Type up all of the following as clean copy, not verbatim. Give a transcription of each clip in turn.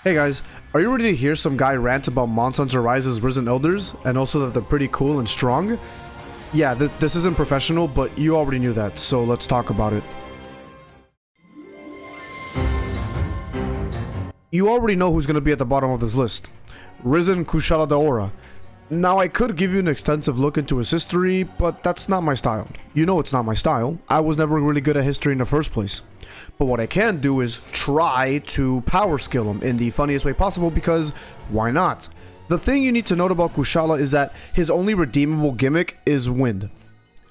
Hey guys, are you ready to hear some guy rant about Monster Hunter Rise's Risen Elders, and also that they're pretty cool and strong? Yeah, this isn't professional, but you already knew that, so let's talk about it. You already know who's going to be at the bottom of this list. Risen Kushala Daora. Now, I could give you an extensive look into his history, but that's not my style. You know it's not my style. I was never really good at history in the first place. But what I can do is try to power skill him in the funniest way possible, because why not? The thing you need to note about Kushala is that his only redeemable gimmick is wind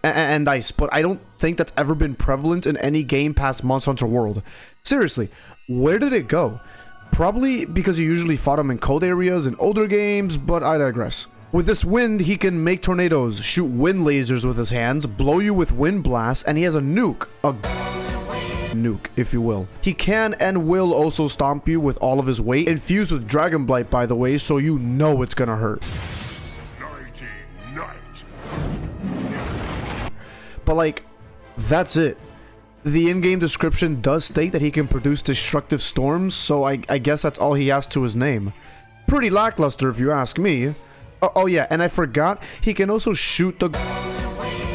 and ice, but I don't think that's ever been prevalent in any game past Monster Hunter World. Seriously, where did it go? Probably because you usually fought him in cold areas in older games, but I digress. With this wind, he can make tornadoes, shoot wind lasers with his hands, blow you with wind blasts, and he has a nuke. A nuke, if you will. He can and will also stomp you with all of his weight, infused with Dragon Blight, by the way, so you know it's gonna hurt. But like, that's it. The in-game description does state that he can produce destructive storms, so I guess that's all he has to his name. Pretty lackluster if you ask me. Oh yeah, and I forgot, he can also shoot the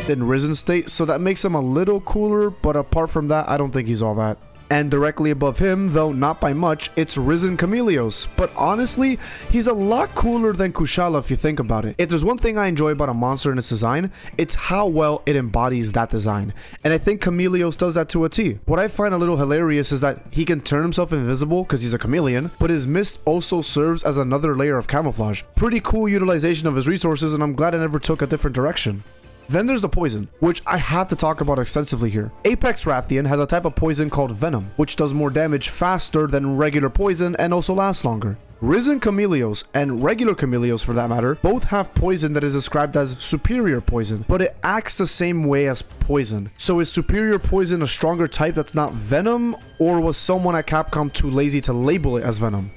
in Risen state, so that makes him a little cooler, but apart from that, I don't think he's all that. And directly above him, though not by much, it's Risen Chameleos, but honestly, he's a lot cooler than Kushala if you think about it. If there's one thing I enjoy about a monster and its design, it's how well it embodies that design, and I think Chameleos does that to a T. What I find a little hilarious is that he can turn himself invisible because he's a chameleon, but his mist also serves as another layer of camouflage. Pretty cool utilization of his resources, and I'm glad I never took a different direction. Then there's the poison, which I have to talk about extensively here. Apex Rathian has a type of poison called Venom, which does more damage faster than regular poison and also lasts longer. Risen Chameleos, and regular Chameleos for that matter, both have poison that is described as superior poison, but it acts the same way as poison. So is superior poison a stronger type that's not Venom, or was someone at Capcom too lazy to label it as Venom?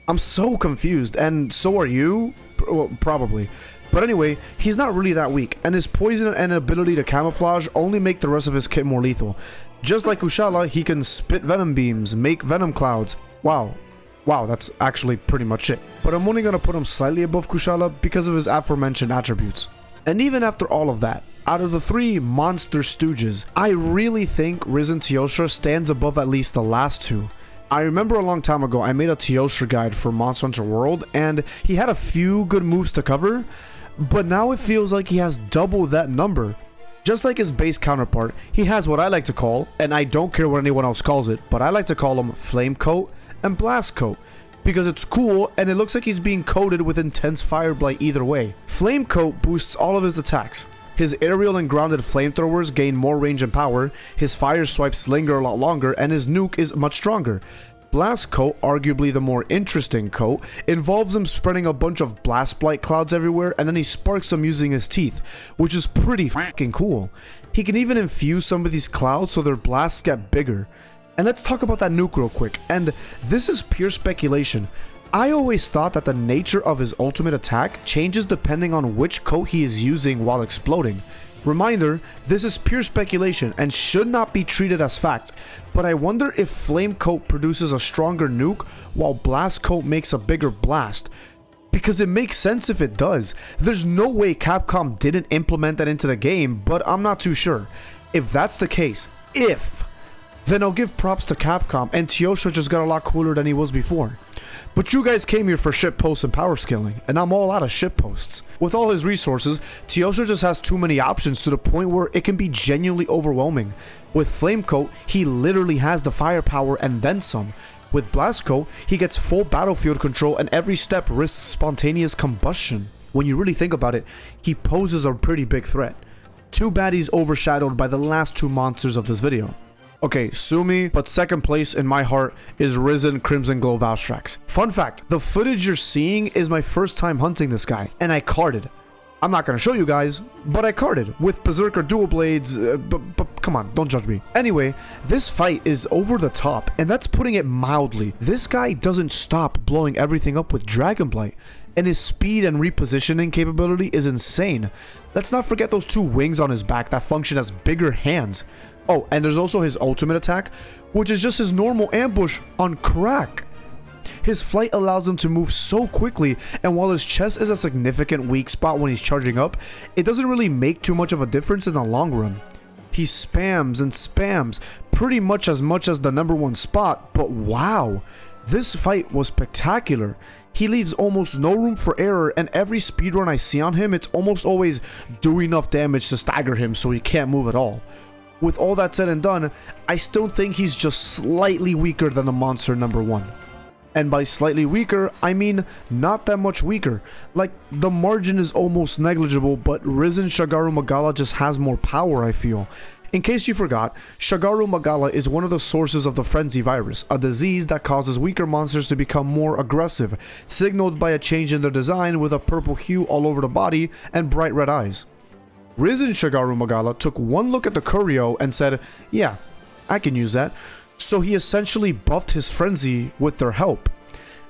I'm so confused, and so are you? Well, probably. But anyway, he's not really that weak, and his poison and ability to camouflage only make the rest of his kit more lethal. Just like Kushala, he can spit venom beams, make venom clouds. Wow, that's actually pretty much it. But I'm only going to put him slightly above Kushala because of his aforementioned attributes. And even after all of that, out of the three monster stooges, I really think Risen Teosha stands above at least the last two. I remember a long time ago I made a Teosha guide for Monster Hunter World, and he had a few good moves to cover, but now it feels like he has double that number. Just like his base counterpart, he has what I like to call, and I don't care what anyone else calls it, but I like to call him Flame Coat and Blast Coat, because it's cool and it looks like he's being coated with intense fire blight either way. Flame Coat boosts all of his attacks. His aerial and grounded flamethrowers gain more range and power, his fire swipes linger a lot longer, and his nuke is much stronger. Blast Coat, arguably the more interesting coat, involves him spreading a bunch of blast blight clouds everywhere, and then he sparks them using his teeth, which is pretty fucking cool. He can even infuse some of these clouds so their blasts get bigger. And let's talk about that nuke real quick, and this is pure speculation. I always thought that the nature of his ultimate attack changes depending on which coat he is using while exploding. Reminder, this is pure speculation and should not be treated as fact, but I wonder if Flame Coat produces a stronger nuke while Blast Coat makes a bigger blast. Because it makes sense if it does. There's no way Capcom didn't implement that into the game, but I'm not too sure. If that's the case, then I'll give props to Capcom, and Teosha just got a lot cooler than he was before. But you guys came here for shitposts and power scaling, and I'm all out of shitposts. With all his resources, Teosha just has too many options to the point where it can be genuinely overwhelming. With Flame Coat, he literally has the firepower and then some. With Blast Coat, he gets full battlefield control and every step risks spontaneous combustion. When you really think about it, he poses a pretty big threat. Too bad he's overshadowed by the last two monsters of this video. Okay, sue me, but second place in my heart is Risen Crimson Glow Valstrax. Fun fact, the footage you're seeing is my first time hunting this guy, and I carded. I'm not gonna show you guys, but I carded with Berserker Dual Blades, but come on, don't judge me. Anyway, this fight is over the top, and that's putting it mildly. This guy doesn't stop blowing everything up with Dragon Blight, and his speed and repositioning capability is insane. Let's not forget those two wings on his back that function as bigger hands. Oh, and there's also his ultimate attack, which is just his normal ambush on crack. His flight allows him to move so quickly, and while his chest is a significant weak spot when he's charging up, it doesn't really make too much of a difference in the long run. He spams and spams pretty much as the number 1 spot, but wow, this fight was spectacular. He leaves almost no room for error, and every speedrun I see on him, it's almost always do enough damage to stagger him so he can't move at all. With all that said and done, I still think he's just slightly weaker than the monster number 1. And by slightly weaker, I mean not that much weaker. Like, the margin is almost negligible, but Risen Shagaru Magala just has more power, I feel. In case you forgot, Shagaru Magala is one of the sources of the Frenzy virus, a disease that causes weaker monsters to become more aggressive, signaled by a change in their design with a purple hue all over the body and bright red eyes. Risen Shagaru Magala took one look at the Curio and said, yeah, I can use that. So he essentially buffed his Frenzy with their help.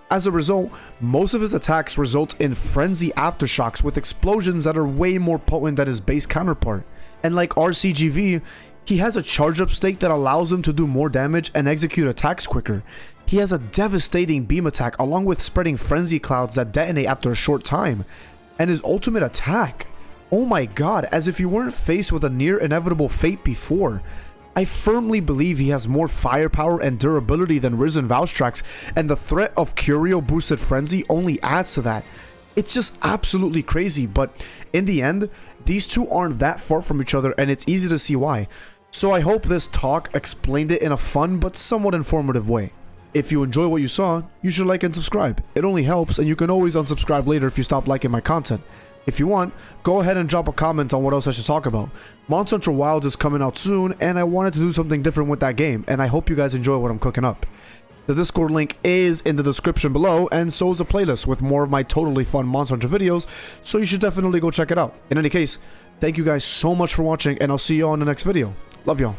As a result, most of his attacks result in Frenzy aftershocks with explosions that are way more potent than his base counterpart. And like RCGV, he has a charge up state that allows him to do more damage and execute attacks quicker. He has a devastating beam attack along with spreading frenzy clouds that detonate after a short time. And his ultimate attack, oh my god, as if you weren't faced with a near inevitable fate before. I firmly believe he has more firepower and durability than Risen Valstrax, and the threat of Curio boosted Frenzy only adds to that. It's just absolutely crazy, but in the end, these two aren't that far from each other, and it's easy to see why. So I hope this talk explained it in a fun but somewhat informative way. If you enjoy what you saw, you should like and subscribe. It only helps, and you can always unsubscribe later if you stop liking my content. If you want, go ahead and drop a comment on what else I should talk about. Monster Hunter Wilds is coming out soon, and I wanted to do something different with that game, and I hope you guys enjoy what I'm cooking up. The Discord link is in the description below, and so is a playlist with more of my totally fun Monster Hunter videos, so you should definitely go check it out. In any case, thank you guys so much for watching, and I'll see you all in the next video. Love y'all.